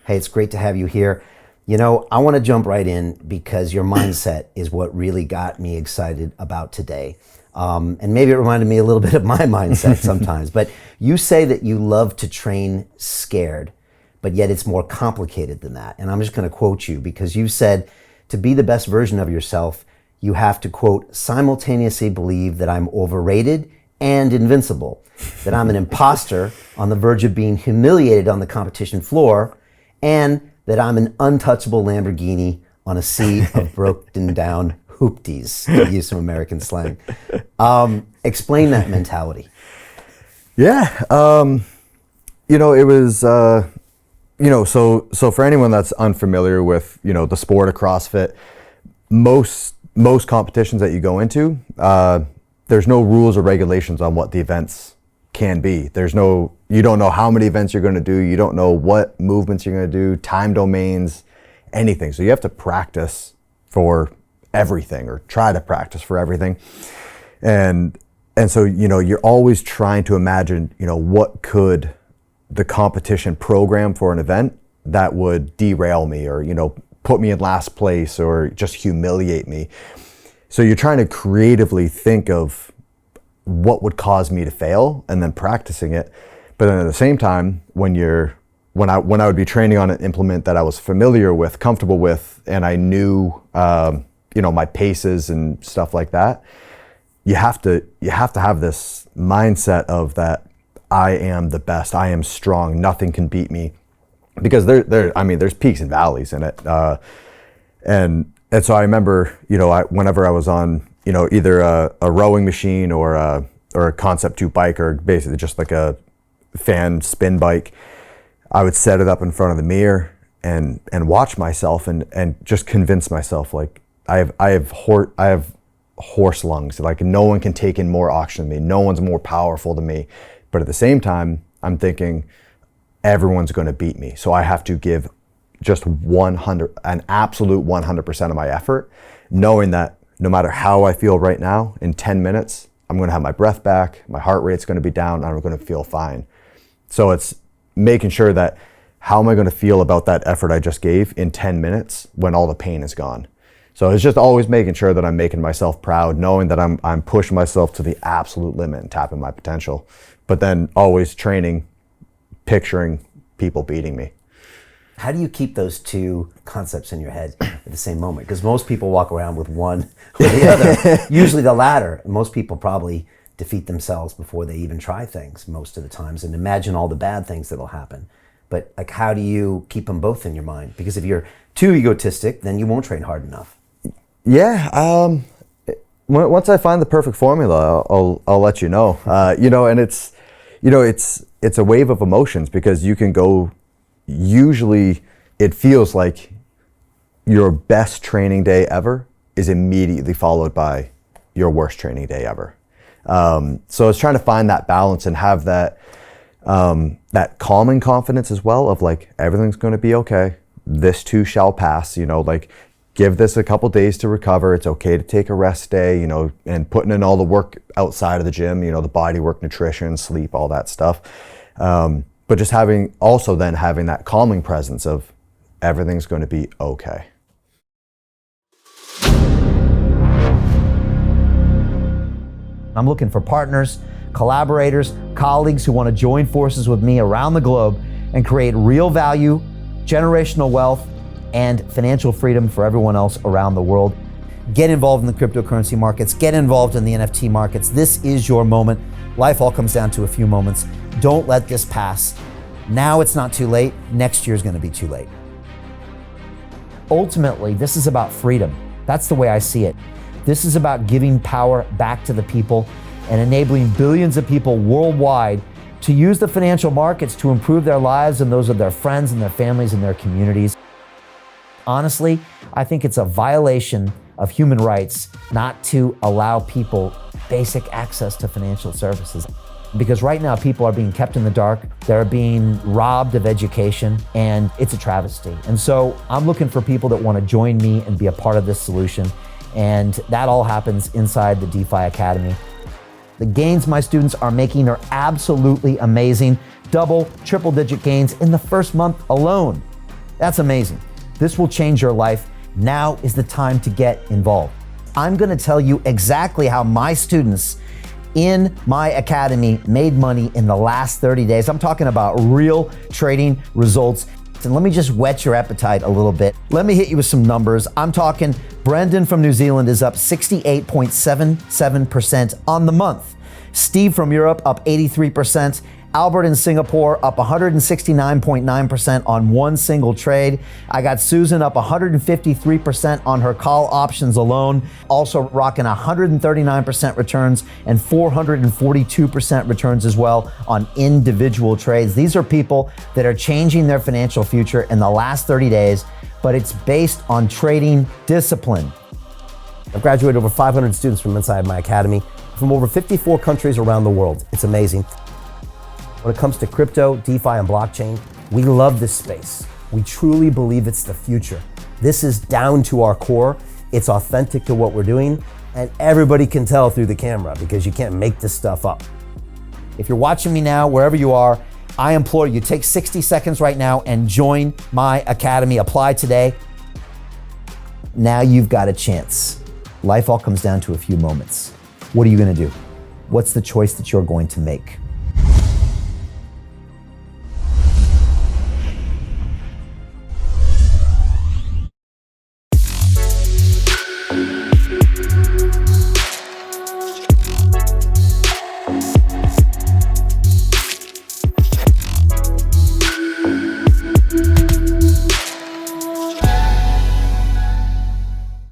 Hey, it's great to have you here. You know, I want to jump right in because your mindset is what really got me excited about today. And maybe it reminded me a little bit of my mindset sometimes. But you say that you love to train scared, but yet it's more complicated than that. And I'm just going to quote you because you said to be the best version of yourself, you have to, quote, simultaneously believe that I'm overrated and invincible, that I'm an imposter on the verge of being humiliated on the competition floor, and that I'm an untouchable Lamborghini on a sea of broken down hoopties, to use some American slang. Explain that mentality. Yeah, it was, so for anyone that's unfamiliar with, the sport of CrossFit, most competitions that you go into, there's no rules or regulations on what the events can be. You don't know how many events you're going to do. You don't know what movements you're going to do, time domains, anything. So you have to practice for everything or try to practice for everything. And so, you're always trying to imagine, what could the competition program for an event that would derail me or, put me in last place or just humiliate me. So you're trying to creatively think of what would cause me to fail and then practicing it. But then at the same time, when I would be training on an implement that I was familiar with, comfortable with, and I knew, my paces and stuff like that, you have to have this mindset of that I am the best, I am strong, nothing can beat me, because there's peaks and valleys in it. And so I remember, whenever I was on, either a rowing machine or a Concept 2 bike, or basically just like a fan spin bike, I would set it up in front of the mirror and watch myself and just convince myself, like, I have horse lungs. Like, no one can take in more oxygen than me. No one's more powerful than me. But at the same time, I'm thinking everyone's going to beat me. So I have to give just an absolute 100% of my effort, knowing that no matter how I feel right now, in 10 minutes, I'm going to have my breath back, my heart rate's going to be down, and I'm going to feel fine. So it's making sure that how am I going to feel about that effort I just gave in 10 minutes when all the pain is gone. So it's just always making sure that I'm making myself proud, knowing that I'm pushing myself to the absolute limit and tapping my potential, but then always training, picturing people beating me. How do you keep those two concepts in your head at the same moment? Because most people walk around with one or the other, usually the latter. Most people probably defeat themselves before they even try things most of the times and imagine all the bad things that'll happen. But like, how do you keep them both in your mind? Because if you're too egotistic, then you won't train hard enough. Yeah, once I find the perfect formula, I'll let you know. And it's a wave of emotions, because you can go. Usually, it feels like your best training day ever is immediately followed by your worst training day ever. So it's trying to find that balance and have that calming confidence as well of, like, everything's going to be okay. This too shall pass. Give this a couple days to recover. It's okay to take a rest day. And putting in all the work outside of the gym. The body work, nutrition, sleep, all that stuff. But just having that calming presence of everything's going to be okay. I'm looking for partners, collaborators, colleagues who want to join forces with me around the globe and create real value, generational wealth, and financial freedom for everyone else around the world. Get involved in the cryptocurrency markets, get involved in the NFT markets. This is your moment. Life all comes down to a few moments. Don't let this pass. Now it's not too late. Next year's going to be too late. Ultimately, this is about freedom. That's the way I see it. This is about giving power back to the people and enabling billions of people worldwide to use the financial markets to improve their lives and those of their friends and their families and their communities. Honestly, I think it's a violation of human rights not to allow people basic access to financial services. Because right now people are being kept in the dark, they're being robbed of education, and it's a travesty. And so I'm looking for people that want to join me and be a part of this solution. And that all happens inside the DeFi Academy. The gains my students are making are absolutely amazing. Double, triple digit gains in the first month alone. That's amazing. This will change your life. Now is the time to get involved. I'm gonna tell you exactly how my students in my academy made money in the last 30 days. I'm talking about real trading results. And let me just whet your appetite a little bit. Let me hit you with some numbers. I'm talking Brendan from New Zealand is up 68.77% on the month. Steve from Europe up 83%. Albert in Singapore up 169.9% on one single trade. I got Susan up 153% on her call options alone, also rocking 139% returns and 442% returns as well on individual trades. These are people that are changing their financial future in the last 30 days, but it's based on trading discipline. I've graduated over 500 students from inside my academy from over 54 countries around the world. It's amazing. When it comes to crypto, DeFi, and blockchain, we love this space. We truly believe it's the future. This is down to our core. It's authentic to what we're doing, and everybody can tell through the camera because you can't make this stuff up. If you're watching me now, wherever you are, I implore you, take 60 seconds right now and join my academy. Apply today. Now you've got a chance. Life all comes down to a few moments. What are you gonna do? What's the choice that you're going to make?